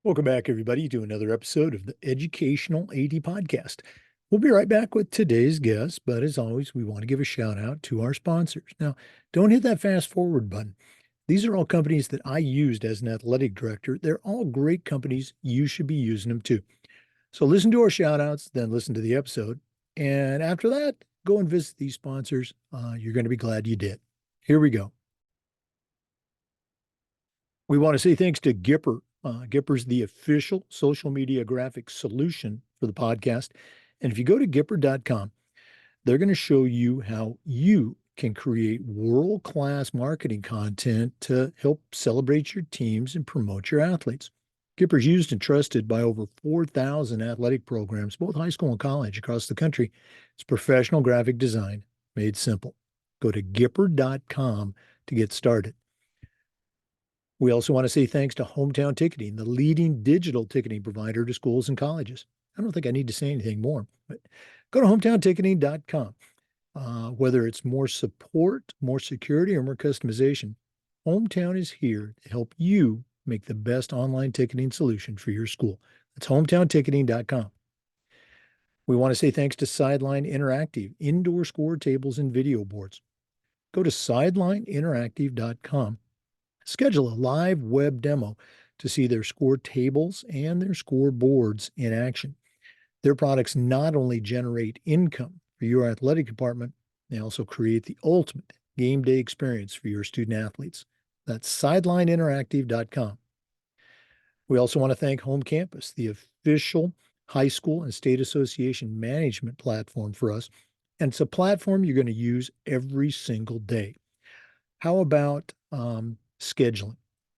Welcome back, everybody, to another episode of the Educational AD Podcast. We'll be right back with today's guest, but as always, we want to give a shout out to our sponsors. Now, don't hit that fast forward button. These are all companies that I used as an athletic director. They're all great companies. You should be using them too. So listen to our shout outs, then listen to the episode. And after that, go and visit these sponsors. You're going to be glad you did. Here we go. We want to say thanks to Gipper. Gipper's the official social media graphics solution for the podcast. And if you go to Gipper.com, they're going to show you how you can create world-class marketing content to help celebrate your teams and promote your athletes. Gipper's used and trusted by over 4,000 athletic programs, both high school and college across the country. It's professional graphic design made simple. Go to Gipper.com to get started. We also want to say thanks to Hometown Ticketing, the leading digital ticketing provider to schools and colleges. I don't think I need to say anything more, but go to hometownticketing.com. Whether it's more support, more security, or more customization, Hometown is here to help you make the best online ticketing solution for your school. That's hometownticketing.com. We want to say thanks to Sideline Interactive, indoor score tables and video boards. Go to sidelineinteractive.com. Schedule a live web demo to see their score tables and their score boards in action. Their products not only generate income for your athletic department, they also create the ultimate game day experience for your student athletes. That's sidelineinteractive.com. We also want to thank Home Campus, the official high school and state association management platform for us. And it's a platform you're going to use every single day. How about scheduling,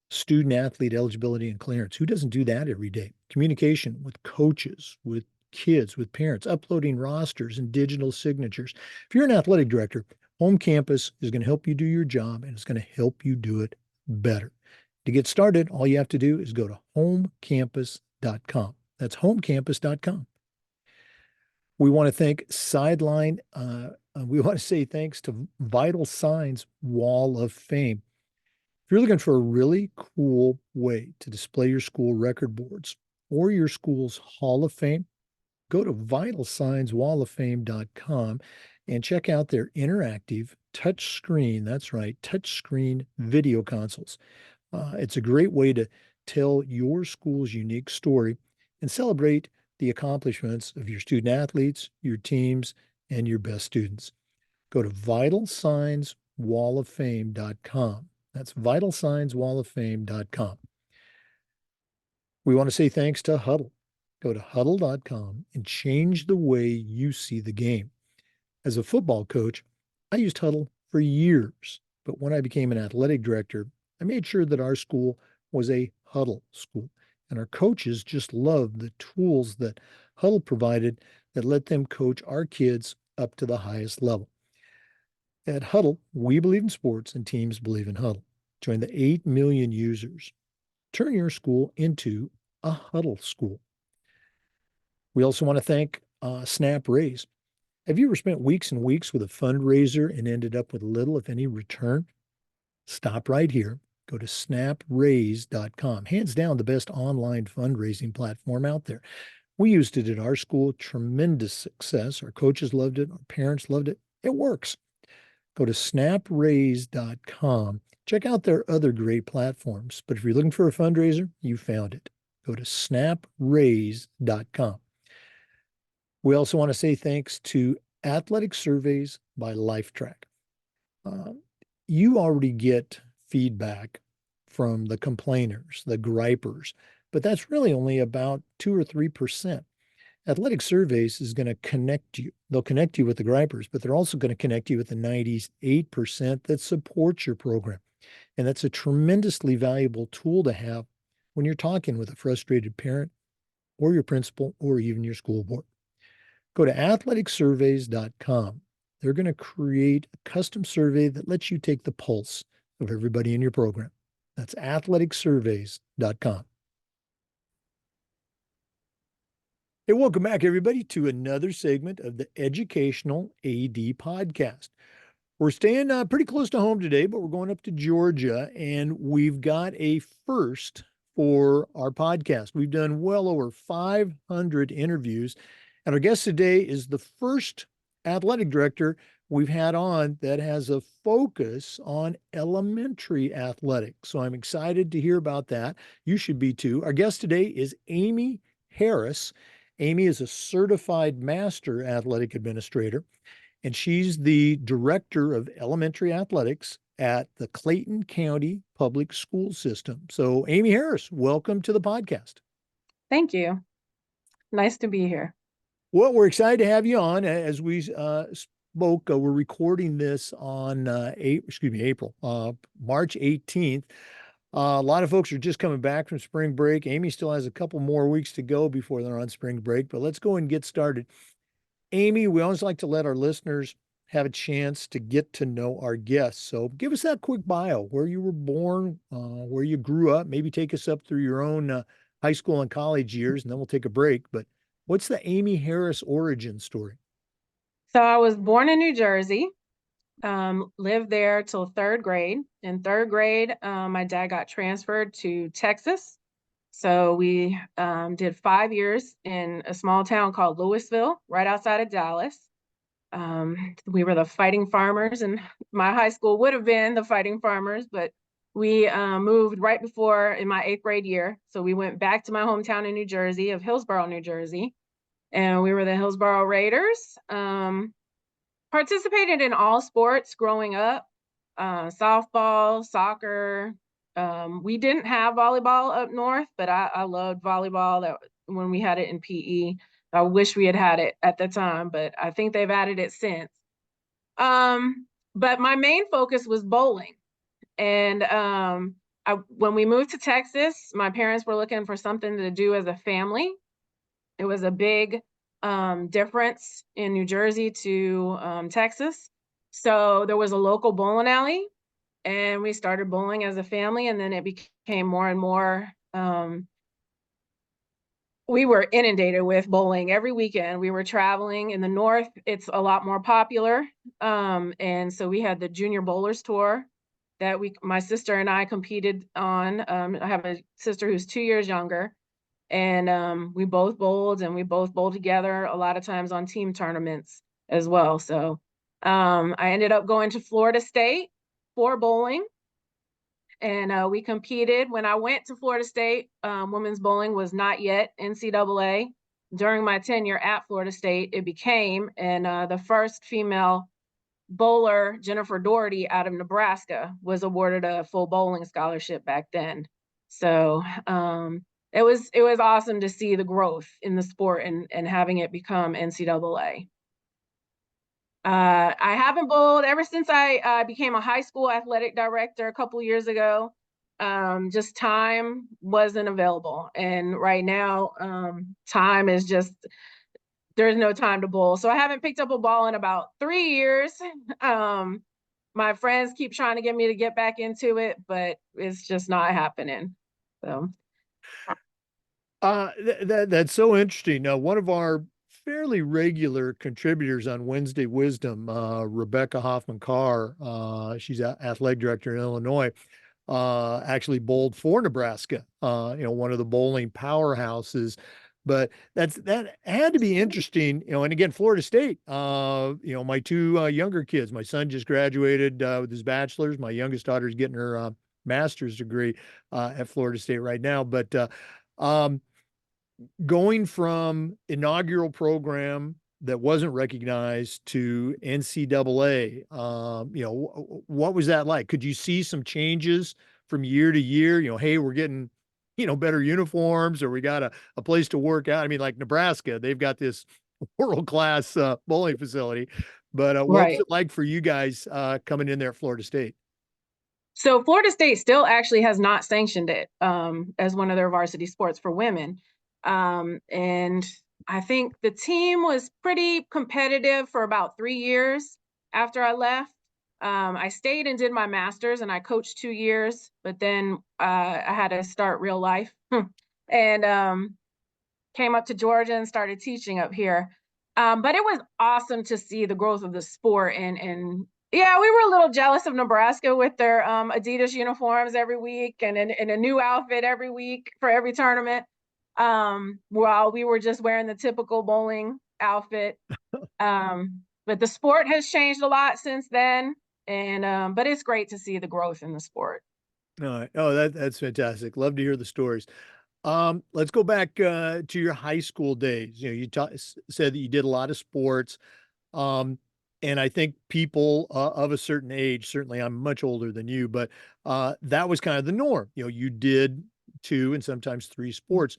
student athlete eligibility and clearance? Who doesn't do that every day? Communication with coaches, with kids, with parents, uploading rosters and digital signatures. If you're an athletic director, Home Campus is going to help you do your job, and it's going to help you do it better. To get started, all you have to do is go to homecampus.com. That's homecampus.com. We want to thank we want to say thanks to Vital Signs Wall of Fame. If you're looking for a really cool way to display your school record boards or your school's Hall of Fame, go to vitalsignswalloffame.com and check out their interactive touchscreen, that's right, touchscreen video consoles. It's a great way to tell your school's unique story and celebrate the accomplishments of your student athletes, your teams, and your best students. Go to vitalsignswalloffame.com. That's vitalsignswalloffame.com. We want to say thanks to Huddle. Go to huddle.com and change the way you see the game. As a football coach, I used Huddle for years, but when I became an athletic director, I made sure that our school was a Huddle school, and our coaches just loved the tools that Huddle provided that let them coach our kids up to the highest level. At Huddle, we believe in sports and teams believe in Huddle. Join the 8 million users. Turn your school into a Huddle school. We also want to thank Snap Raise. Have you ever spent weeks and weeks with a fundraiser and ended up with little, if any, return? Stop right here. Go to snapraise.com. Hands down, the best online fundraising platform out there. We used it at our school. Tremendous success. Our coaches loved it. Our parents loved it. It works. Go to snapraise.com. Check out their other great platforms. But if you're looking for a fundraiser, you found it. Go to snapraise.com. We also want to say thanks to Athletic Surveys by Lifetrack. You already get feedback from the complainers, the gripers, but that's really only about 2 or 3%. Athletic Surveys is going to connect you. They'll connect you with the gripers, but they're also going to connect you with the 98% that supports your program. And that's a tremendously valuable tool to have when you're talking with a frustrated parent or your principal or even your school board. Go to athleticsurveys.com. They're going to create a custom survey that lets you take the pulse of everybody in your program. That's athleticsurveys.com. Hey, welcome back, everybody, to another segment of the Educational AD Podcast. We're staying pretty close to home today, but we're going up to Georgia, and we've got a first for our podcast. We've done well over 500 interviews, and our guest today is the first athletic director we've had on that has a focus on elementary athletics. So I'm excited to hear about that. You should be too. Our guest today is Amy Harris. Amy is a certified master athletic administrator, and she's the director of elementary athletics at the Clayton County Public School System. So, Amy Harris, welcome to the podcast. Thank you. Nice to be here. Well, we're excited to have you on. As we spoke, we're recording this on April, March 18th. A lot of folks are just coming back from spring break. Amy still has a couple more weeks to go before they're on spring break, but let's go and get started. Amy, we always like to let our listeners have a chance to get to know our guests. So give us that quick bio, where you were born, where you grew up, maybe take us up through your own high school and college years, and then we'll take a break. But what's the Amy Harris origin story? So I was born in New Jersey, lived there till third grade. In third grade, my dad got transferred to Texas. So we did 5 years in a small town called Louisville, right outside of Dallas. We were the Fighting Farmers, and my high school would have been the Fighting Farmers, but we moved right before in my 8th grade year. So we went back to my hometown in New Jersey of Hillsborough, New Jersey, and we were the Hillsborough Raiders. Participated in all sports growing up, softball, soccer. We didn't have volleyball up north, but I loved volleyball when we had it in PE. I wish we had it at the time, but I think they've added it since. But my main focus was bowling. And when we moved to Texas, my parents were looking for something to do as a family. It was a big difference in New Jersey to Texas. So there was a local bowling alley, and we started bowling as a family, and then it became more and more. We were inundated with bowling every weekend. We were traveling in the north. It's a lot more popular. And so we had the Junior Bowlers Tour that my sister and I competed on. I have a sister who's 2 years younger. And we both bowled, and we both bowled together a lot of times on team tournaments as well. So I ended up going to Florida State for bowling, and we competed. When I went to Florida State, women's bowling was not yet NCAA. During my tenure at Florida State, it became, and the first female bowler, Jennifer Doherty, out of Nebraska, was awarded a full bowling scholarship back then. So it was awesome to see the growth in the sport and having it become NCAA. I haven't bowled ever since I became a high school athletic director a couple years ago. Just time wasn't available, and right now time is just, there's no time to bowl. So I haven't picked up a ball in about 3 years. My friends keep trying to get me to get back into it, but it's just not happening. So That's so interesting. Now, one of our fairly regular contributors on Wednesday Wisdom, Rebecca Hoffman Carr, she's athletic director in Illinois, actually bowled for Nebraska, one of the bowling powerhouses. But that had to be interesting, and again, Florida State, my two younger kids, my son just graduated with his bachelor's. My youngest daughter's getting her master's degree at Florida State right now. But um, going from inaugural program that wasn't recognized to NCAA, what was that like? Could you see some changes from year to year? Hey, we're getting, better uniforms, or we got a place to work out. I mean, like Nebraska, they've got this world-class bowling facility. But what was right. it like for you guys coming in there at Florida State? So Florida State still actually has not sanctioned it as one of their varsity sports for women. And I think the team was pretty competitive for about 3 years after I left. I stayed and did my master's, and I coached 2 years, but then I had to start real life and came up to Georgia and started teaching up here. But it was awesome to see the growth of the sport, and Yeah, we were a little jealous of Nebraska with their Adidas uniforms every week and a new outfit every week for every tournament. While we were just wearing the typical bowling outfit. But the sport has changed a lot since then, and but it's great to see the growth in the sport. All right. Oh, that's fantastic. Love to hear the stories. Let's go back to your high school days. You know, said that you did a lot of sports. Um, and I think people of a certain age, certainly I'm much older than you, but that was kind of the norm. You know, you did two and sometimes three sports.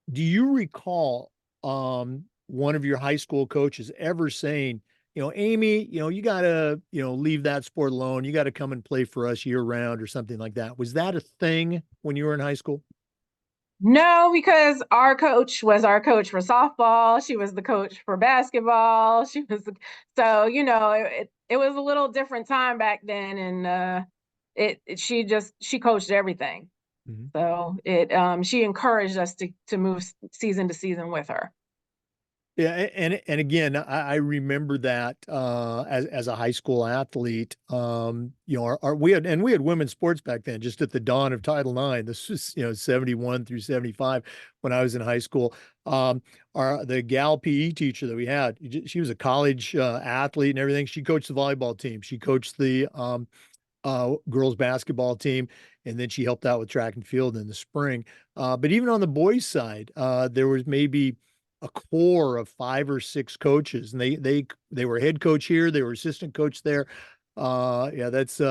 Do you recall one of your high school coaches ever saying, you know, Amy, you know, you gotta, you know, leave that sport alone. You got to come and play for us year round or something like that. Was that a thing when you were in high school? No, because our coach was our coach for softball. She was the coach for basketball. So it was a little different time back then, and she coached everything. Mhm. So she encouraged us to move season to season with her. Yeah, and again, I remember that as a high school athlete, you know, we had women's sports back then, just at the dawn of Title IX. This was, you know, 71 through 75 when I was in high school. Our the gal PE teacher that we had, she was a college athlete and everything. She coached the volleyball team. She coached the girls basketball team, and then she helped out with track and field in the spring. But even on the boys' side, there was maybe a core of five or six coaches, and they were head coach here, they were assistant coach there. Yeah, that's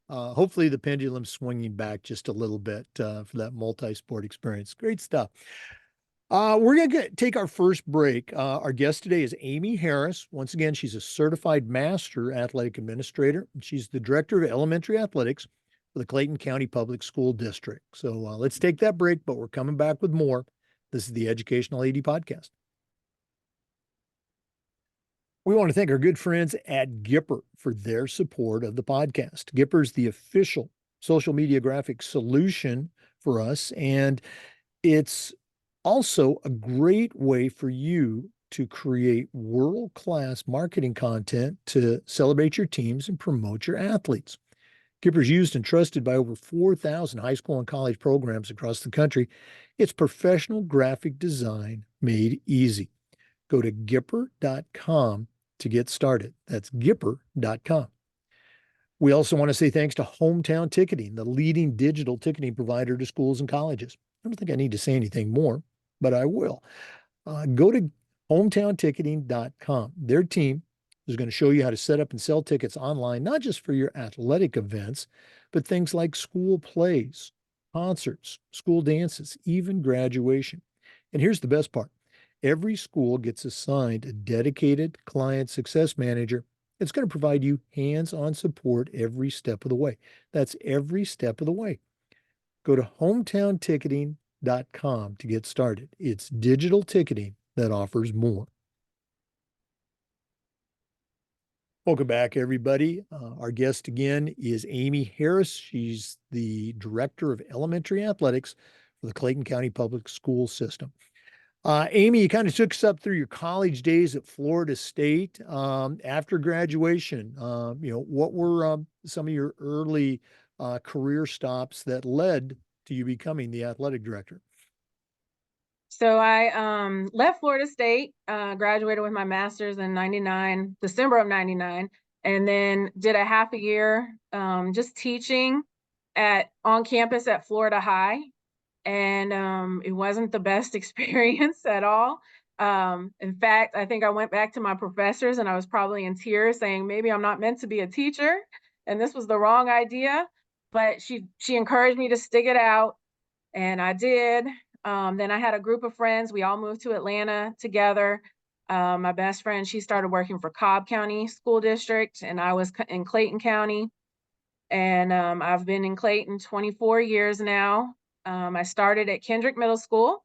hopefully the pendulum swinging back just a little bit for that multi-sport experience. Great stuff. We're going to take our first break. Our guest today is Amy Harris. Once again, she's a certified master athletic administrator. She's the director of elementary athletics for the Clayton County Public School District. So let's take that break, but we're coming back with more. This is the Educational AD Podcast. We want to thank our good friends at Gipper for their support of the podcast. Gipper is the official social media graphic solution for us, and it's also a great way for you to create world-class marketing content to celebrate your teams and promote your athletes. Gipper is used and trusted by over 4,000 high school and college programs across the country. It's professional graphic design made easy. Go to Gipper.com to get started. That's Gipper.com. We also want to say thanks to Hometown Ticketing, the leading digital ticketing provider to schools and colleges. I don't think I need to say anything more, but I will. Go to hometownticketing.com. Their team is going to show you how to set up and sell tickets online, not just for your athletic events, but things like school plays, concerts, school dances, even graduation. And here's the best part. Every school gets assigned a dedicated client success manager. It's going to provide you hands-on support every step of the way. That's every step of the way. Go to hometownticketing.com to get started. It's digital ticketing that offers more. Welcome back, everybody. Our guest again is Amy Harris. She's the Director of Elementary Athletics for the Clayton County Public School System. Amy, you kind of took us up through your college days at Florida State. After graduation, you know, what were some of your early career stops that led to you becoming the athletic director? So I left Florida State, graduated with my master's in '99, December of '99, and then did a half a year just teaching on campus at Florida High. And it wasn't the best experience at all. In fact, I think I went back to my professors and I was probably in tears saying, maybe I'm not meant to be a teacher and this was the wrong idea. But she encouraged me to stick it out, and I did. Then I had a group of friends. We all moved to Atlanta together. My best friend, she started working for Cobb County School District, and I was in Clayton County. And I've been in Clayton 24 years now. I started at Kendrick Middle School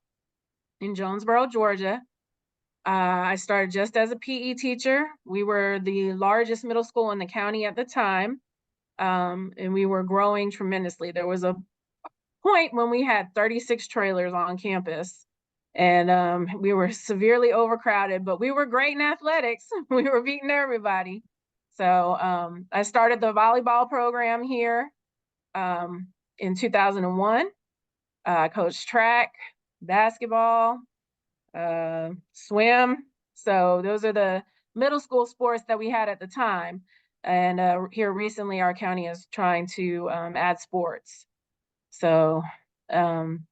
in Jonesboro, Georgia. I started just as a PE teacher. We were the largest middle school in the county at the time, and we were growing tremendously. There was a point when we had 36 trailers on campus, and we were severely overcrowded, but we were great in athletics. We were beating everybody. So I started the volleyball program here in 2001. I coached track, basketball, swim. So those are the middle school sports that we had at the time. And here recently, our county is trying to add sports. So um,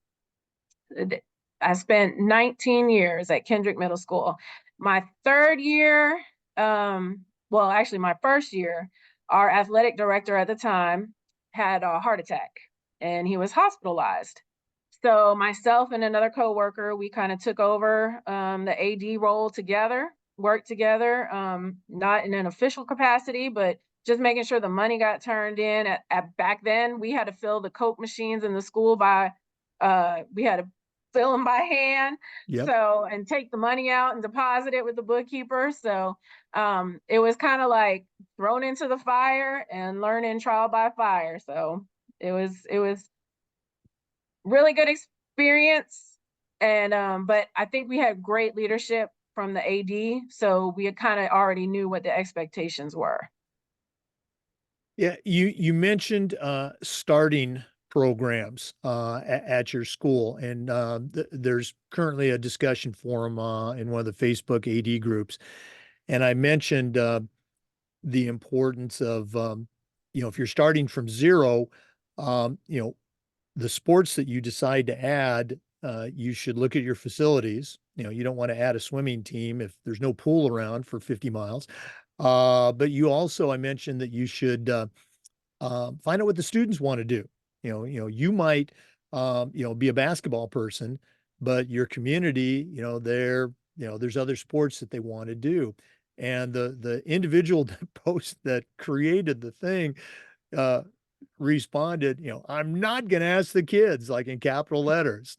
I spent 19 years at Kendrick Middle School. My third year, well, actually, my first year, our athletic director at the time had a heart attack and he was hospitalized. So myself and another coworker, we kind of took over the AD role together, worked together, not in an official capacity, but just making sure the money got turned in. Back then, we had to fill the Coke machines in the school by, we had to fill them by hand. Yep. So, and take the money out and deposit it with the bookkeeper. So it was kind of like thrown into the fire and learning trial by fire. So it was really good experience. And but I think we had great leadership from the AD, so we had kind of already knew what the expectations were. Yeah, you mentioned starting programs at your school, and there's currently a discussion forum in one of the Facebook AD groups, and I mentioned the importance of if you're starting from zero, you know, the sports that you decide to add, you should look at your facilities. You don't want to add a swimming team if there's no pool around for 50 miles. But you also, I mentioned that you should find out what the students want to do. You might, be a basketball person, but your community, there's other sports that they want to do. And the individual post that created the thing uh, responded, I'm not going to ask the kids, like in capital letters.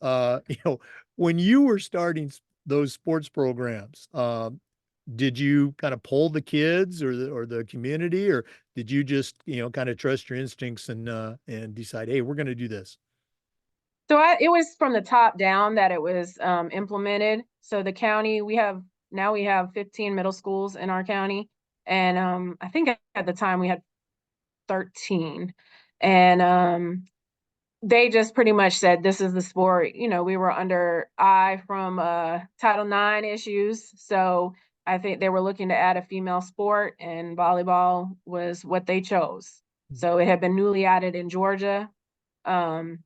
When you were starting those sports programs, did you kind of poll the kids or the community, or did you just, kind of trust your instincts and decide, hey, we're going to do this? So it was from the top down that it was implemented. So the county, we have 15 middle schools in our county, and I think at the time we had 13, and they just pretty much said this is the sport. We were under I from Title IX issues, so I think they were looking to add a female sport, and volleyball was what they chose. So it had been newly added in Georgia. Um,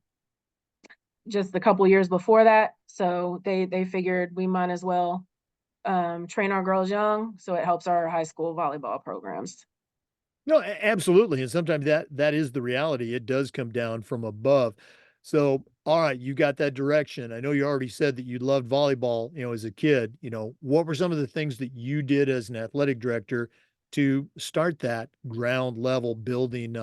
just a couple years before that. So they figured we might as well train our girls young, so it helps our high school volleyball programs. No, absolutely. And sometimes that is the reality. It does come down from above. So, all right, you got that direction. I know you already said that you loved volleyball, as a kid. What were some of the things that you did as an athletic director to start that ground level building,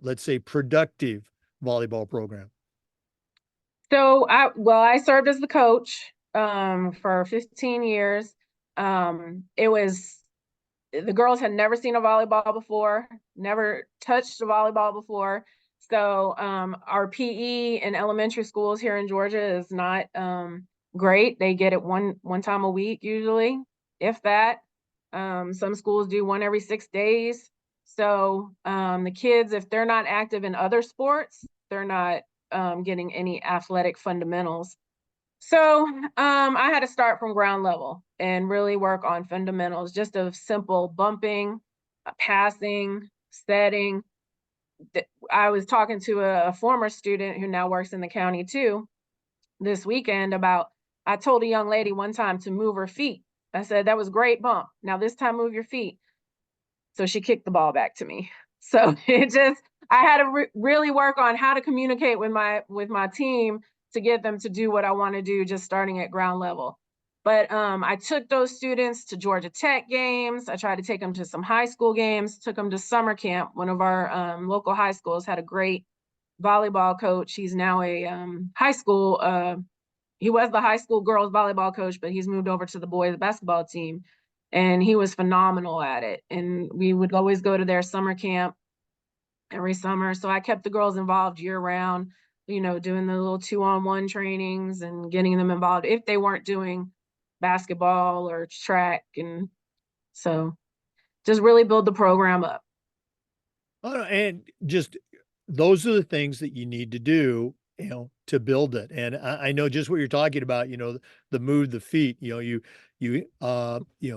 let's say, productive volleyball program? So I served as the coach for 15 years. It was the girls had never seen a volleyball before, never touched a volleyball before. So our PE in elementary schools here in Georgia is not great. They get it one time a week usually, if that. Some schools do one every 6 days. So the kids, if they're not active in other sports, they're not getting any athletic fundamentals. So I had to start from ground level and really work on fundamentals, just of simple bumping, passing, setting. I was talking to a former student who now works in the county too this weekend about, I told a young lady one time to move her feet. I said, that was great bump. Now this time move your feet. So she kicked the ball back to me. So I had to really work on how to communicate with my team to get them to do what I want to do, just starting at ground level. But I took those students to Georgia Tech games. I tried to take them to some high school games, took them to summer camp. One of our local high schools had a great volleyball coach. He's now a high school, he was the high school girls volleyball coach, but he's moved over to the boys basketball team. And he was phenomenal at it. And we would always go to their summer camp every summer. So I kept the girls involved year round, doing the little 2-on-1 trainings and getting them involved if they weren't doing basketball or track. And so just really build the program up. Oh, and just those are the things that you need to do, to build it. And I know just what you're talking about, the move the feet,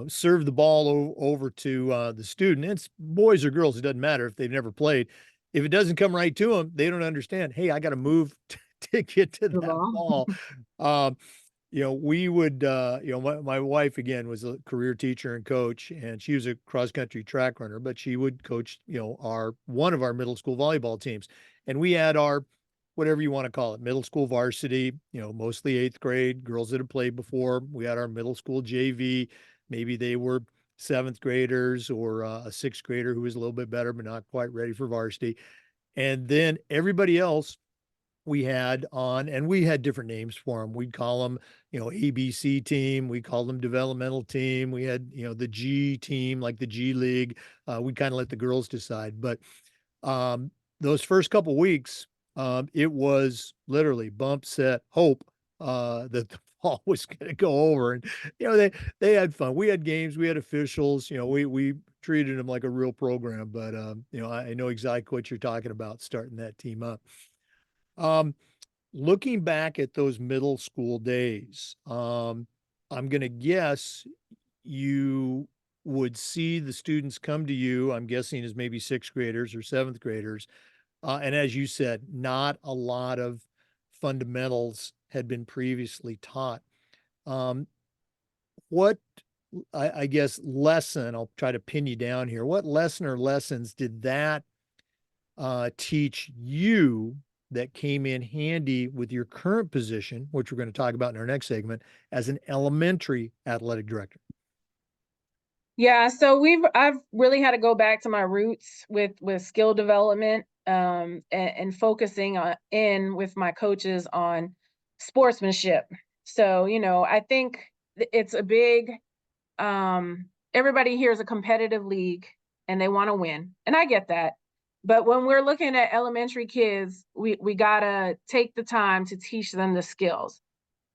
serve the ball over to the student. It's boys or girls, it doesn't matter if they've never played. If it doesn't come right to them, they don't understand. Hey, I got to move to get to The that ball. ball. Um, we would, my wife again was a career teacher and coach, and she was a cross country track runner, but she would coach, one of our middle school volleyball teams. And we had our, whatever you want to call it, middle school varsity, mostly eighth grade, girls that had played before. We had our middle school JV. Maybe they were seventh graders or a sixth grader who was a little bit better, but not quite ready for varsity. And then everybody else we had on, and we had different names for them. We'd call them, ABC team. We called them developmental team. We had, the G team, like the G League. We kind of let the girls decide. But those first couple weeks, it was literally bump, set, hope that the ball was going to go over. And, they had fun. We had games, we had officials, we treated them like a real program. But, I know exactly what you're talking about, starting that team up. Um, Looking back at those middle school days, I'm going to guess you would see the students come to you, I'm guessing as maybe sixth graders or seventh graders. And as you said, not a lot of fundamentals had been previously taught. Um, what, I guess, lesson, I'll try to pin you down here. What lesson or lessons did that teach you that came in handy with your current position, which we're going to talk about in our next segment, as an elementary athletic director? Yeah, so I've really had to go back to my roots with skill development, and focusing on in with my coaches on sportsmanship. So, I think it's a big, everybody here is a competitive league and they want to win. And I get that. But when we're looking at elementary kids, we gotta take the time to teach them the skills.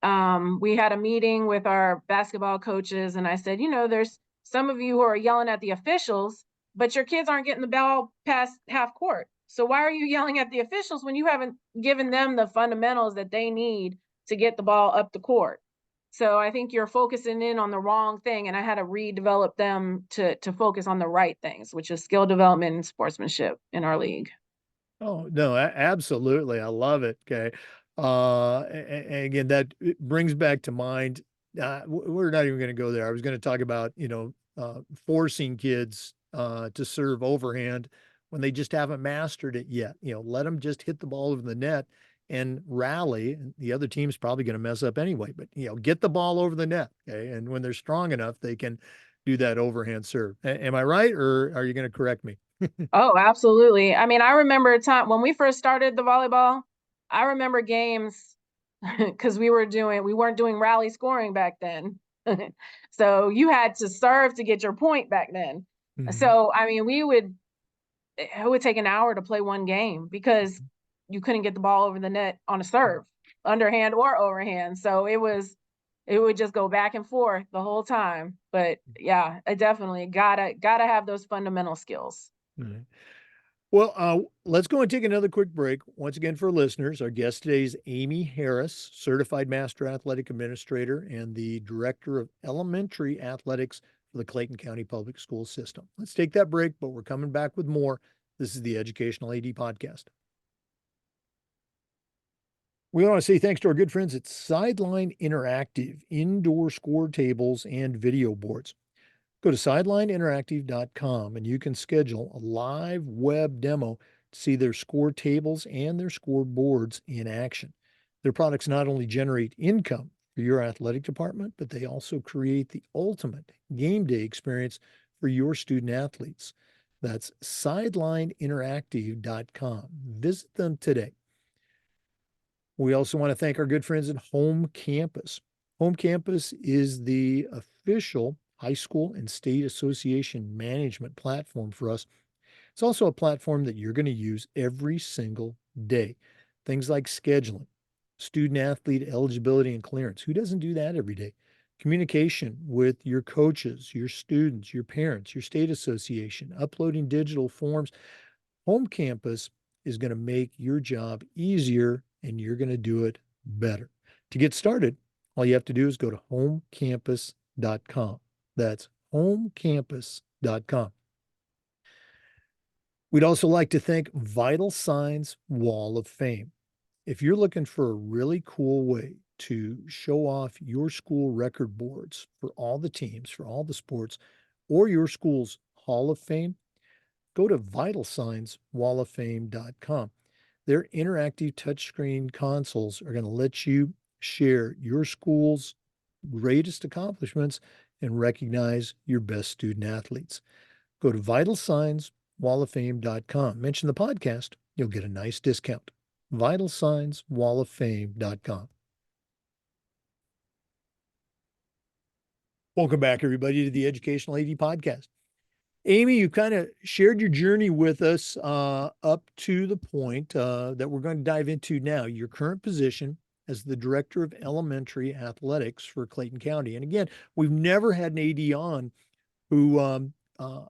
We had a meeting with our basketball coaches, and I said, there's some of you who are yelling at the officials, but your kids aren't getting the ball past half court. So why are you yelling at the officials when you haven't given them the fundamentals that they need to get the ball up the court? So I think you're focusing in on the wrong thing, and I had to redevelop them to focus on the right things, which is skill development and sportsmanship in our league. Oh, no, absolutely. I love it. Okay. And again, that it brings back to mind, we're not even going to go there. I was going to talk about, forcing kids to serve overhand when they just haven't mastered it yet. Let them just hit the ball over the net and rally. And the other team's probably going to mess up anyway, but, get the ball over the net. Okay. And when they're strong enough, they can do that overhand serve. Am I right? Or are you going to correct me? Oh, absolutely. I mean, I remember a time when we first started the volleyball, I remember games because we weren't doing rally scoring back then. So you had to serve to get your point back then. Mhm. So, I mean, it would take an hour to play one game because you couldn't get the ball over the net on a serve, underhand or overhand. So it would just go back and forth the whole time. But yeah, I definitely gotta have those fundamental skills. Mhm. Well, let's go and take another quick break. Once again, for listeners, our guest today is Amy Harris, Certified Master Athletic Administrator and the Director of Elementary Athletics for the Clayton County Public School System. Let's take that break, but we're coming back with more. This is the Educational AD Podcast. We want to say thanks to our good friends at Sideline Interactive, indoor score tables and video boards. Go to sidelineinteractive.com and you can schedule a live web demo to see their score tables and their score boards in action. Their products not only generate income for your athletic department, but they also create the ultimate game day experience for your student athletes. That's sidelineinteractive.com. Visit them today. We also want to thank our good friends at Home Campus. Home Campus is the official high school and state association management platform for us. It's also a platform that you're going to use every single day. Things like scheduling, student athlete eligibility and clearance. Who doesn't do that every day? communication with your coaches, your students, your parents, your state association, uploading digital forms. Home campus is going to make your job easier and you're going to do it better. To get started, all you have to do is go to homecampus.com. That's homecampus.com. We'd also like to thank Vital Signs Wall of Fame. If you're looking for a really cool way to show off your school record boards for all the teams, for all the sports, or your school's Hall of Fame, go to vitalsignswalloffame.com. Their interactive touchscreen consoles are going to let you share your school's greatest accomplishments and recognize your best student athletes. Go to vitalsignswalloffame.com. Mention the podcast, you'll get a nice discount. vitalsignswalloffame.com. Welcome back, everybody, to the Educational AD Podcast. Amy, you kind of shared your journey with us up to the point that we're going to dive into now, your current position as the Director of Elementary Athletics for Clayton County. And again, we've never had an AD on who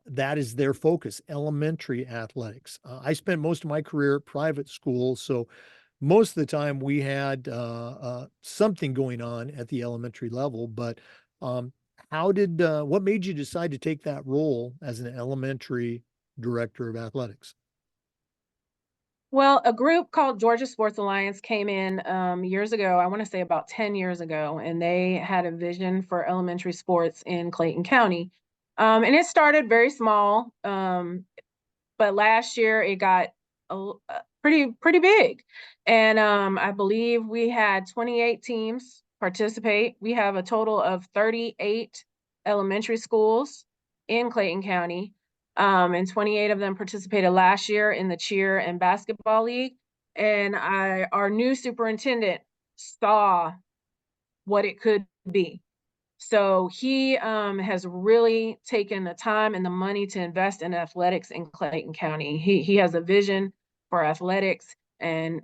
that is their focus, elementary athletics. I spent most of my career at private school, so most of the time we had something going on at the elementary level. But what made you decide to take that role as an elementary director of athletics? Well, a group called Georgia Sports Alliance came in years ago, I want to say about 10 years ago, and they had a vision for elementary sports in Clayton County. And it started very small, but last year it got pretty big. And I believe we had 28 teams participate. We have a total of 38 elementary schools in Clayton County. And 28 of them participated last year in the cheer and basketball league. And our new superintendent saw what it could be. So he has really taken the time and the money to invest in athletics in Clayton County. He has a vision for athletics and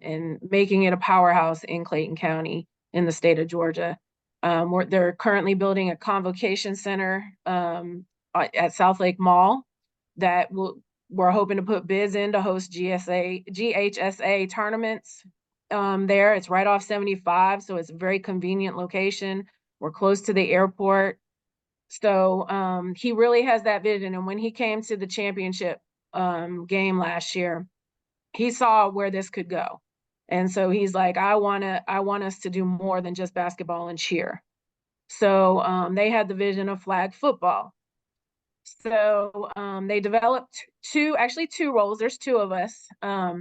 making it a powerhouse in Clayton County in the state of Georgia. They're currently building a convocation center at South Lake Mall that we're hoping to put bids in to host GHSA tournaments there. It's right off 75, so it's a very convenient location. We're close to the airport. So he really has that vision. And when he came to the championship game last year, he saw where this could go. And so he's like, I want us to do more than just basketball and cheer. So they had the vision of flag football. So they developed two roles. There's two of us. I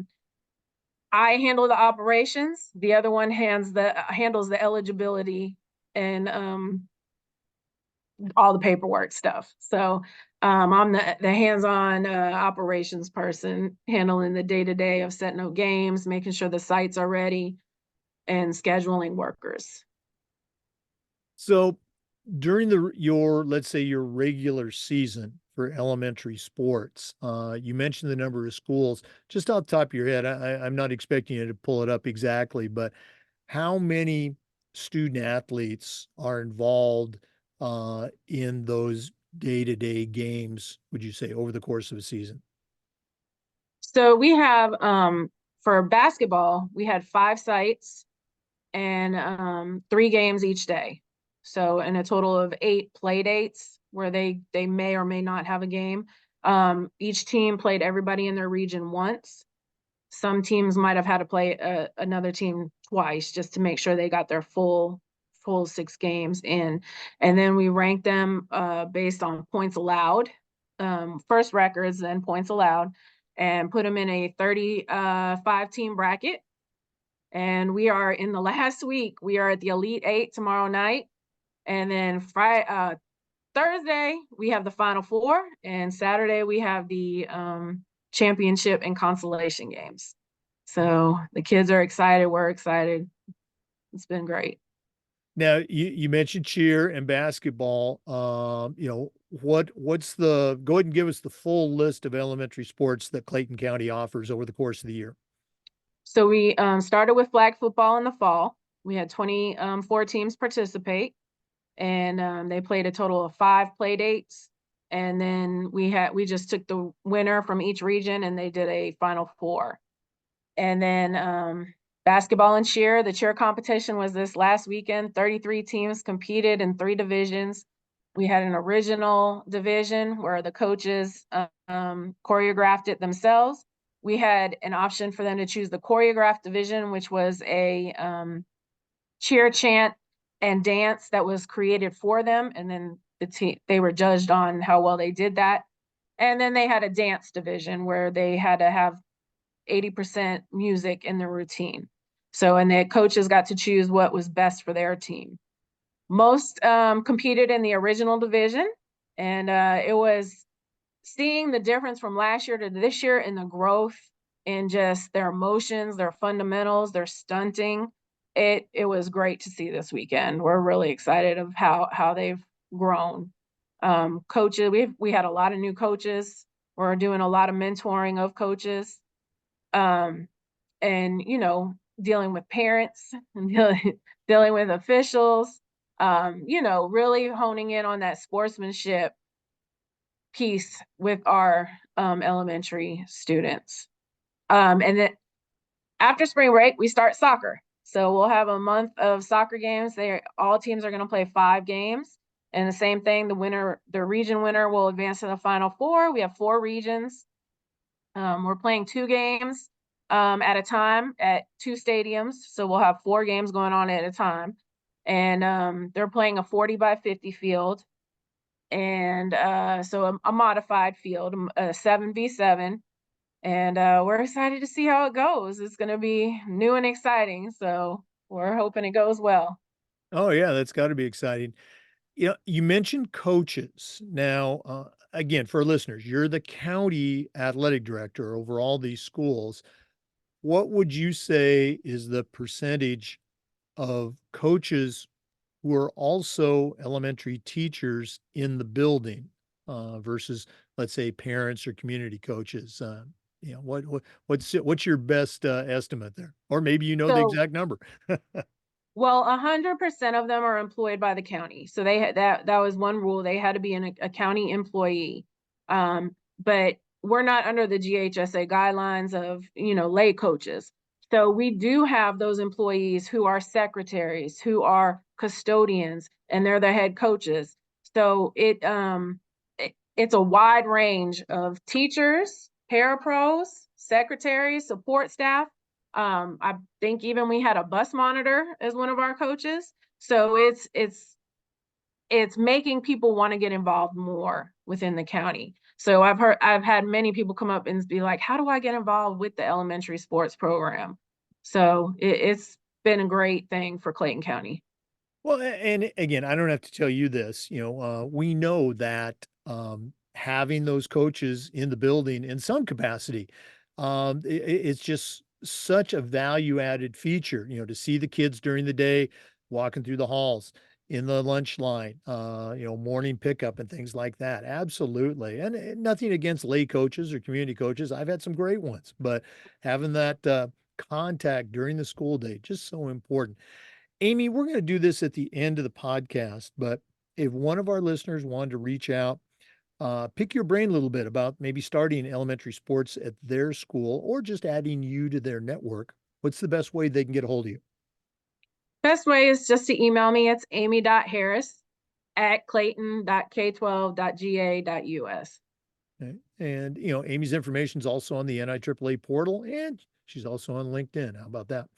handle the operations. The other one handles the eligibility and all the paperwork stuff. So I'm the hands-on operations person, handling the day-to-day of setting up games, making sure the sites are ready, and scheduling workers. So during let's say your regular season for elementary sports, you mentioned the number of schools. Just off the top of your head, I'm not expecting you to pull it up exactly, but how many student athletes are involved in those day-to-day games, would you say, over the course of a season? So we have for basketball, we had 5 sites and 3 games each day. So in a total of 8 play dates where they may or may not have a game. Each team played everybody in their region once. Some teams might have had to play another team twice just to make sure they got their full 6 games in. And then we ranked them based on points allowed, first records, then points allowed, and put them in a 35 team bracket. And we are in the last week. We are at the Elite 8 tomorrow night. And then Thursday, we have the Final Four. And Saturday, we have the championship and consolation games. So the kids are excited. We're excited. It's been great. Now you mentioned cheer and basketball. What's go ahead and give us the full list of elementary sports that Clayton County offers over the course of the year. So we started with flag football in the fall. We had 24 teams participate. and they played a total of 5 play dates. And then we just took the winner from each region, and they did a final four. And then basketball and cheer. The cheer competition was this last weekend. 33 teams competed in 3 divisions. We had an original division where the coaches choreographed it themselves. We had an option for them to choose the choreographed division, which was a cheer, chant, and dance that was created for them. And then they were judged on how well they did that. And then they had a dance division where they had to have 80% music in the routine. So, and the coaches got to choose what was best for their team. Most competed in the original division, and it was seeing the difference from last year to this year in the growth in just their emotions, their fundamentals, their stunting. It was great to see this weekend. We're really excited of how they've grown. Coaches, we had a lot of new coaches. We're doing a lot of mentoring of coaches. And dealing with parents and dealing with officials, really honing in on that sportsmanship piece with our elementary students. And then after spring break, we start soccer. So we'll have a month of soccer games. All teams are going to play 5 games. And the same thing, the region winner will advance to the final 4. We have 4 regions. We're playing 2 games at a time at 2 stadiums. So we'll have 4 games going on at a time. And they're playing a 40 by 50 field. And so a modified field, a 7v7. And we're excited to see how it goes. It's going to be new and exciting. So we're hoping it goes well. Oh, yeah, that's got to be exciting. You mentioned coaches. Now, again, for listeners, you're the county athletic director over all these schools. What would you say is the percentage of coaches who are also elementary teachers in the building versus, let's say, parents or community coaches? What's your best estimate there? Or maybe you know the So exact number. Well, 100% of them are employed by the county. So they had that was one rule. They had to be a county employee. But we're not under the GHSA guidelines of, lay coaches. So we do have those employees who are secretaries, who are custodians, and they're the head coaches. So it's a wide range of teachers, parapros, secretaries, support staff. I think even we had a bus monitor as one of our coaches. So it's making people want to get involved more within the county. So I've had many people come up and be like, how do I get involved with the elementary sports program? So it's been a great thing for Clayton County. Well, and again, I don't have to tell you this, we know that having those coaches in the building in some capacity, it's just such a value added feature, to see the kids during the day walking through the halls in the lunch line, morning pickup and things like that. Absolutely. And nothing against lay coaches or community coaches. I've had some great ones, but having that contact during the school day, just so important. Amy, we're going to do this at the end of the podcast, but if one of our listeners wanted to reach out, pick your brain a little bit about maybe starting elementary sports at their school or just adding you to their network, what's the best way they can get a hold of you? Best way is just to email me. It's amy.harris@clayton.k12.ga.us. Okay. And, Amy's information is also on the NIAAA portal and she's also on LinkedIn. How about that?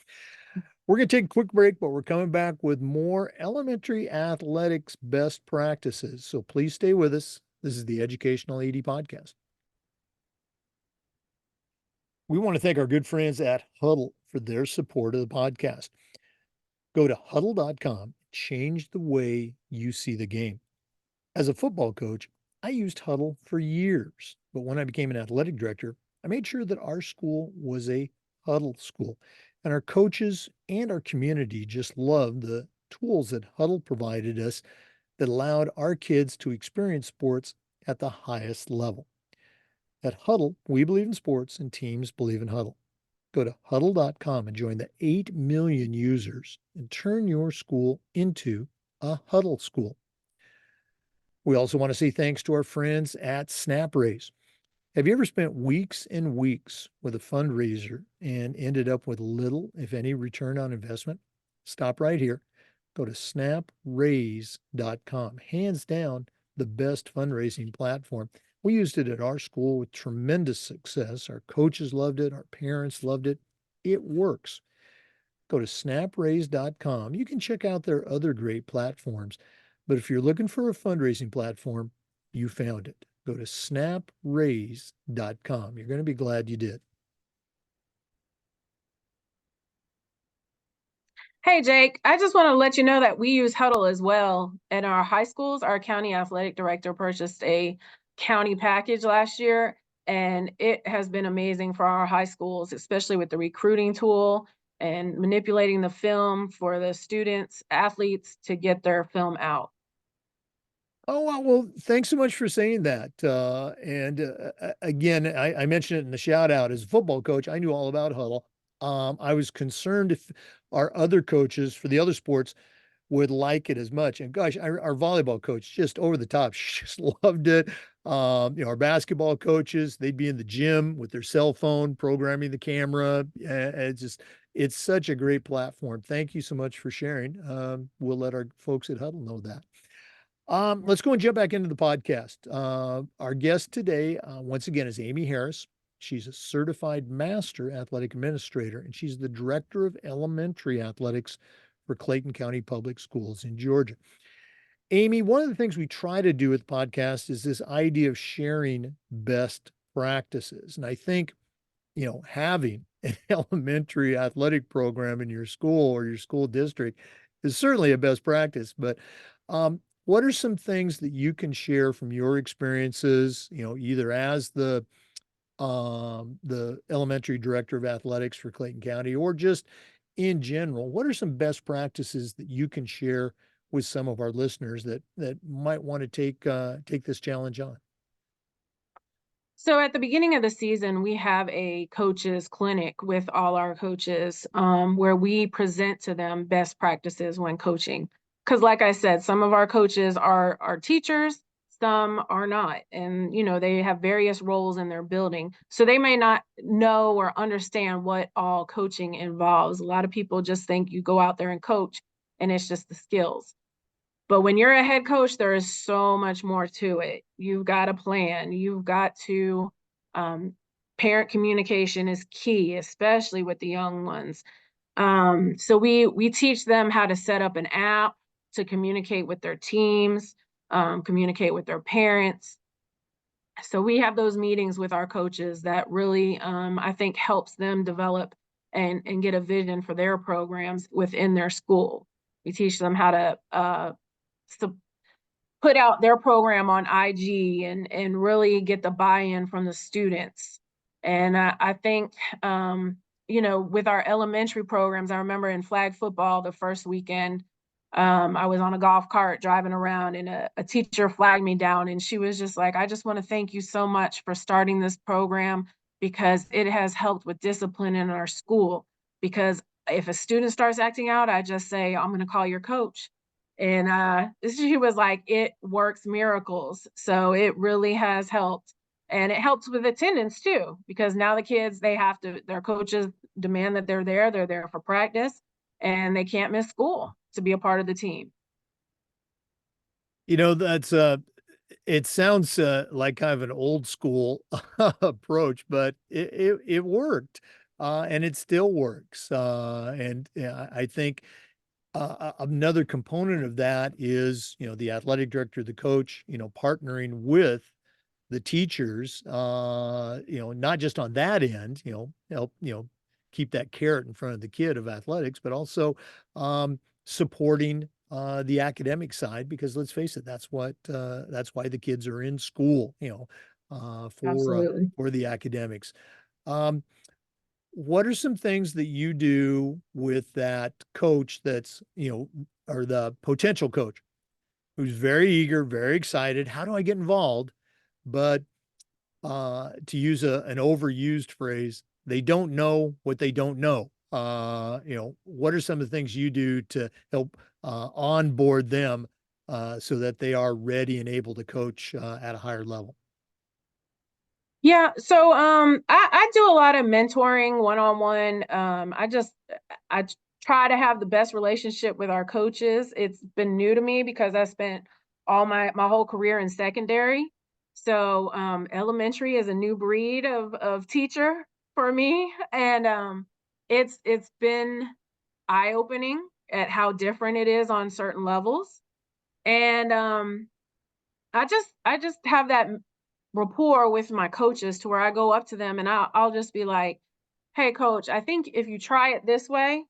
We're going to take a quick break, but we're coming back with more elementary athletics best practices. So please stay with us. This is the Educational AD Podcast. We want to thank our good friends at Huddle for their support of the podcast. Go to huddle.com, change the way you see the game. As a football coach, I used Huddle for years, but when I became an athletic director, I made sure that our school was a Huddle school. And our coaches and our community just loved the tools that Huddle provided us that allowed our kids to experience sports at the highest level. At Huddle, we believe in sports and teams believe in Huddle. Go to huddle.com and join the 8 million users and turn your school into a huddle school. We also want to say thanks to our friends at SnapRaise. Have you ever spent weeks and weeks with a fundraiser and ended up with little, if any, return on investment? Stop right here. Go to snapraise.com. Hands down, the best fundraising platform. We used it at our school with tremendous success. Our coaches loved it, our parents loved it. It works. Go to snapraise.com. You can check out their other great platforms. But if you're looking for a fundraising platform, you found it. Go to snapraise.com. You're going to be glad you did. Hey, Jake, I just want to let you know that we use Huddle as well. At our high schools, our county athletic director purchased a county package last year, and it has been amazing for our high schools, especially with the recruiting tool and manipulating the film for the students, athletes to get their film out. Oh, well, thanks so much for saying that. Again, I mentioned it in the shout out as a football coach. I knew all about Huddle. I was concerned if our other coaches for the other sports would like it as much. And gosh, our volleyball coach just over the top. She just loved it. Our basketball coaches, they'd be in the gym with their cell phone, programming the camera. It's such a great platform. Thank you so much for sharing. We'll let our folks at Huddle know that. Let's go and jump back into the podcast. Our guest today, once again, is Amy Harris. She's a certified master athletic administrator, and she's the director of elementary athletics for Clayton County Public Schools in Georgia. Amy, one of the things we try to do with the podcast is this idea of sharing best practices. And I think, having an elementary athletic program in your school or your school district is certainly a best practice. But what are some things that you can share from your experiences, either as the elementary director of athletics for Clayton County or just in general? What are some best practices that you can share with some of our listeners that might want to take this challenge on? So at the beginning of the season, we have a coaches clinic with all our coaches where we present to them best practices when coaching. Because like I said, some of our coaches are teachers, some are not. And, they have various roles in their building. So they may not know or understand what all coaching involves. A lot of people just think you go out there and coach and it's just the skills. But when you're a head coach, there is so much more to it. You've got a plan. You've got to, parent communication is key, especially with the young ones. So we teach them how to set up an app to communicate with their teams, communicate with their parents. So we have those meetings with our coaches that really, I think, helps them develop and get a vision for their programs within their school. We teach them how to put out their program on IG and really get the buy-in from the students. And I think with our elementary programs, I remember in flag football the first weekend, I was on a golf cart driving around and a teacher flagged me down and she was just like, I just want to thank you so much for starting this program because it has helped with discipline in our school. Because if a student starts acting out, I just say, I'm going to call your coach. And she was like, it works miracles. So it really has helped. And it helps with attendance too, because now the kids, their coaches demand that they're there for practice and they can't miss school to be a part of the team. That's it sounds like kind of an old school approach, but it worked, and it still works. And yeah, I think another component of that is, the athletic director, the coach, partnering with the teachers, not just on that end, help, keep that carrot in front of the kid of athletics, but also supporting the academic side, because let's face it, that's why the kids are in school, Absolutely. for the academics. Um, what are some things that you do with that coach that's, or the potential coach who's very eager, very excited? How do I get involved? But to use an overused phrase, they don't know what they don't know. what are some of the things you do to help onboard them so that they are ready and able to coach at a higher level? Yeah, so I do a lot of mentoring one-on-one. I try to have the best relationship with our coaches. It's been new to me because I spent all my whole career in secondary. So elementary is a new breed of teacher for me. And it's been eye-opening at how different it is on certain levels. And I just have that rapport with my coaches to where I go up to them and I'll just be like, "Hey, coach, I think if you try it this way,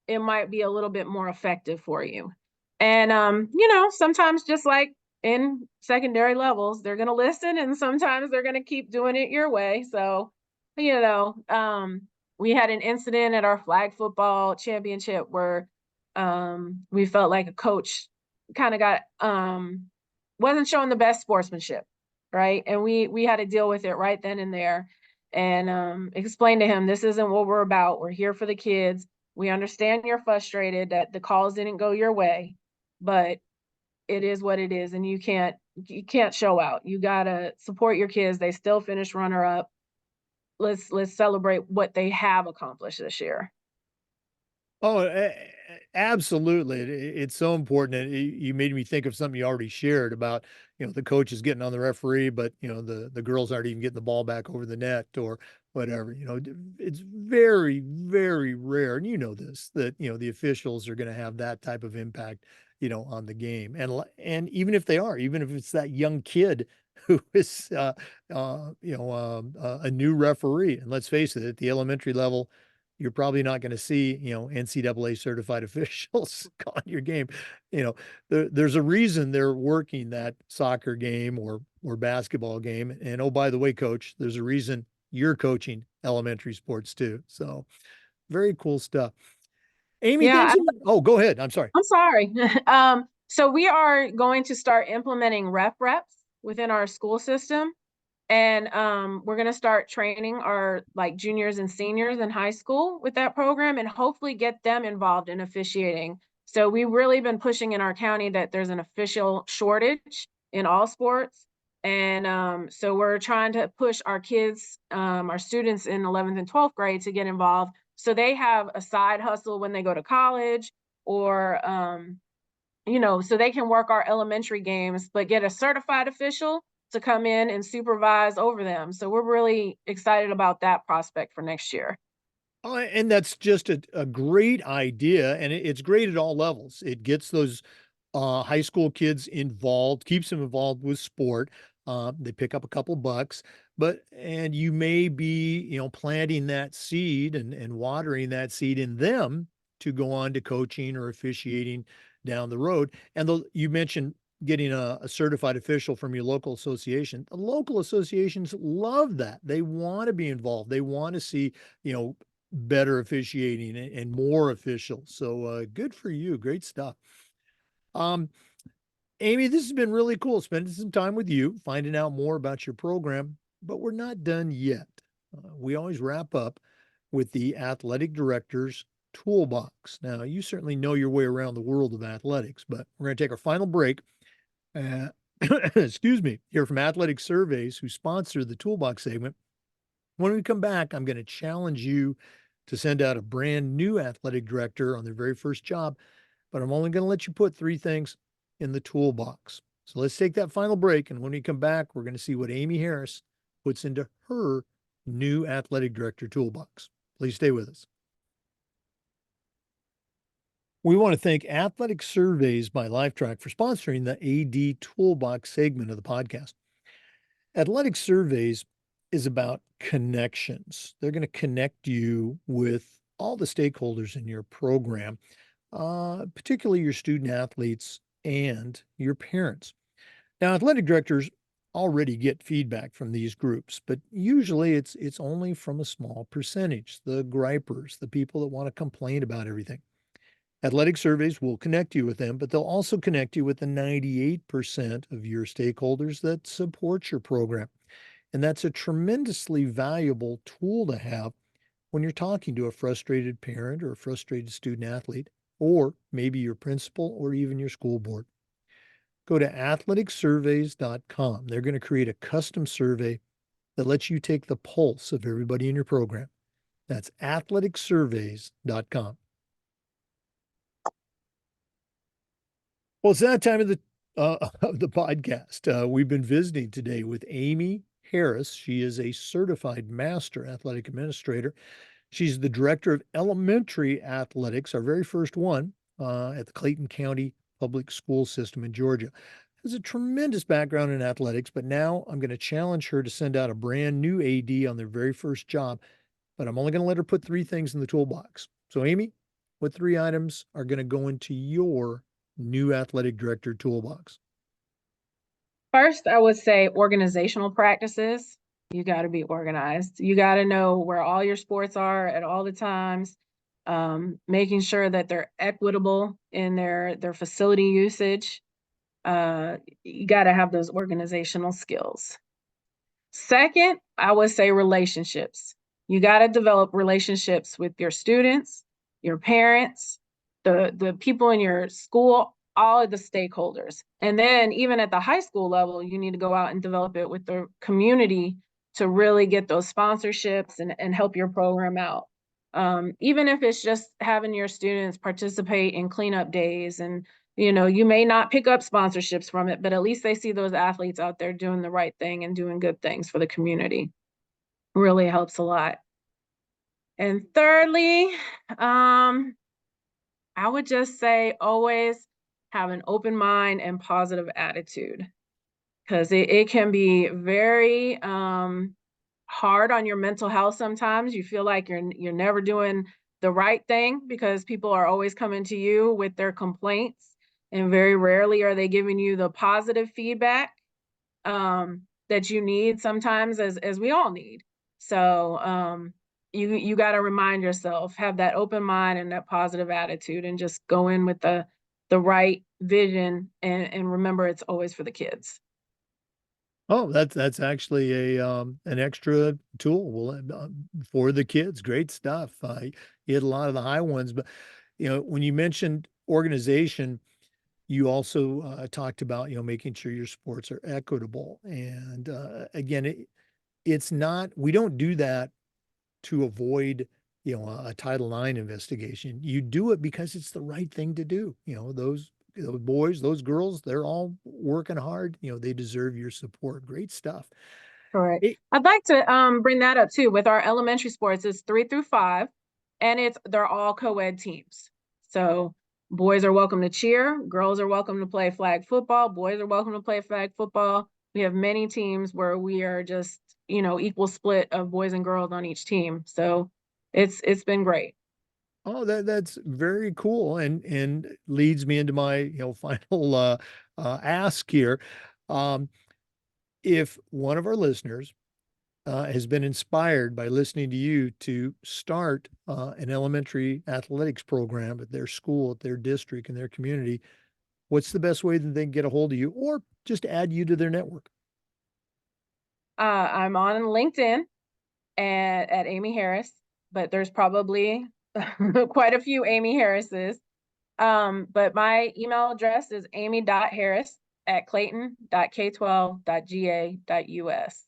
it might be a little bit more effective for you." And sometimes just like in secondary levels, they're gonna listen and sometimes they're gonna keep doing it your way. So, you know, um, we had an incident at our flag football championship where we felt like a coach kind of got wasn't showing the best sportsmanship, right? And we had to deal with it right then and there and explain to him this isn't what we're about. We're here for the kids. We understand you're frustrated that the calls didn't go your way, but it is what it is, and you can't show out. You gotta support your kids. They still finished runner up. Let's celebrate what they have accomplished this year. Oh, absolutely. It's so important. And you made me think of something you already shared about, the coaches getting on the referee, but, the girls aren't even getting the ball back over the net or whatever. It's very, very rare. And you know this, that, the officials are going to have that type of impact, on the game. And even if they are, even if it's that young kid who is, a new referee. And let's face it, at the elementary level, you're probably not going to see, NCAA certified officials on your game. There's a reason they're working that soccer game or basketball game. And oh, by the way, coach, there's a reason you're coaching elementary sports too. So very cool stuff. Amy, Yeah, thanks. Oh, go ahead. I'm sorry. I'm sorry. So we are going to start implementing reps within our school system. And we're going to start training our like juniors and seniors in high school with that program and hopefully get them involved in officiating. So we've really been pushing in our county that there's an official shortage in all sports. And so we're trying to push our kids, our students in 11th and 12th grade to get involved. So they have a side hustle when they go to college or so they can work our elementary games, but get a certified official to come in and supervise over them. So we're really excited about that prospect for next year. Oh, and that's just a great idea. And it's great at all levels. It gets those high school kids involved, keeps them involved with sport. They pick up a couple bucks, and you may be, planting that seed and watering that seed in them to go on to coaching or officiating down the road. And you mentioned getting a certified official from your local association. The local associations love that. They want to be involved. They want to see, better officiating and more officials. So good for you. Great stuff. Um, Amy, this has been really cool spending some time with you, finding out more about your program, but we're not done yet. We always wrap up with the athletic director's toolbox. Now, you certainly know your way around the world of athletics, but we're going to take our final break. Uh, excuse me, hear from Athletic Surveys, who sponsor the toolbox segment. When we come back, I'm going to challenge you to send out a brand new athletic director on their very first job, but I'm only going to let you put three things in the toolbox. So let's take that final break. And when we come back, we're going to see what Amy Harris puts into her new athletic director toolbox. Please stay with us. We want to thank Athletic Surveys by Lifetrack for sponsoring the AD Toolbox segment of the podcast. Athletic Surveys is about connections. They're going to connect you with all the stakeholders in your program, particularly your student athletes and your parents. Now, athletic directors already get feedback from these groups, but usually it's only from a small percentage, the gripers, the people that want to complain about everything. Athletic Surveys will connect you with them, but they'll also connect you with the 98% of your stakeholders that support your program. And that's a tremendously valuable tool to have when you're talking to a frustrated parent or a frustrated student athlete, or maybe your principal or even your school board. Go to athleticsurveys.com. They're going to create a custom survey that lets you take the pulse of everybody in your program. That's athleticsurveys.com. Well, it's that time of the of the podcast. We've been visiting today with Amy Harris. She is a certified master athletic administrator. She's the director of elementary athletics, our very first one at the Clayton County Public School System in Georgia. Has a tremendous background in athletics, but now I'm going to challenge her to send out a brand new AD on their very first job. But I'm only going to let her put 3 things in the toolbox. So, Amy, what 3 items are going to go into your new athletic director toolbox? First, I would say organizational practices. You got to be organized. You got to know where all your sports are at all the times, making sure that they're equitable in their facility usage. You got to have those organizational skills. Second, I would say relationships. You got to develop relationships with your students, your parents, the people in your school, all of the stakeholders. And then even at the high school level, you need to go out and develop it with the community to really get those sponsorships and help your program out. Even if it's just having your students participate in cleanup days, and you may not pick up sponsorships from it, but at least they see those athletes out there doing the right thing and doing good things for the community. Really helps a lot. And thirdly, I would just say always have an open mind and positive attitude, because it can be very hard on your mental health sometimes. You feel like you're never doing the right thing because people are always coming to you with their complaints, and very rarely are they giving you the positive feedback that you need sometimes, as we all need. So you got to remind yourself, have that open mind and that positive attitude, and just go in with the right vision, and remember it's always for the kids. Oh, that's actually a an extra tool for the kids. Great stuff. You hit a lot of the high ones, but when you mentioned organization, you also talked about making sure your sports are equitable. And again, it's not. We don't do that to avoid a Title IX investigation. You do it because it's the right thing to do. Those boys, those girls, they're all working hard. They deserve your support. Great stuff. Correct. Hey, I'd like to bring that up too with our elementary sports. It's 3 through 5, and they're all co-ed teams. So boys are welcome to cheer, girls are welcome to play flag football, boys are welcome to play flag football. We have many teams where we are just, equal split of boys and girls on each team. So it's been great. oh, that's very cool, and leads me into my final ask here. Um, if one of our listeners has been inspired by listening to you to start an elementary athletics program at their school, at their district, in their community, what's the best way that they can get a hold of you or just add you to their network? I'm on LinkedIn at Amy Harris, but there's probably quite a few Amy Harrises. But my email address is amy.harris@clayton.k12.ga.us.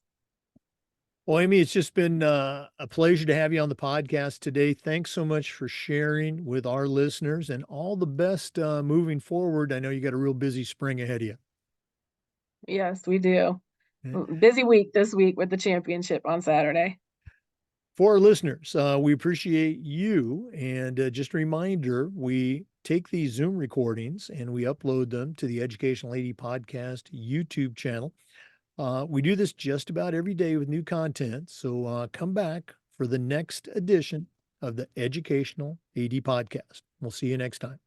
Well, Amy, it's just been a pleasure to have you on the podcast today. Thanks so much for sharing with our listeners, and all the best moving forward. I know you got a real busy spring ahead of you. Yes, we do. Yeah. Busy week this week with the championship on Saturday. For our listeners, we appreciate you. And just a reminder, we take these Zoom recordings and we upload them to the Educational AD Podcast YouTube channel. We do this just about every day with new content. So come back for the next edition of the Educational AD Podcast. We'll see you next time.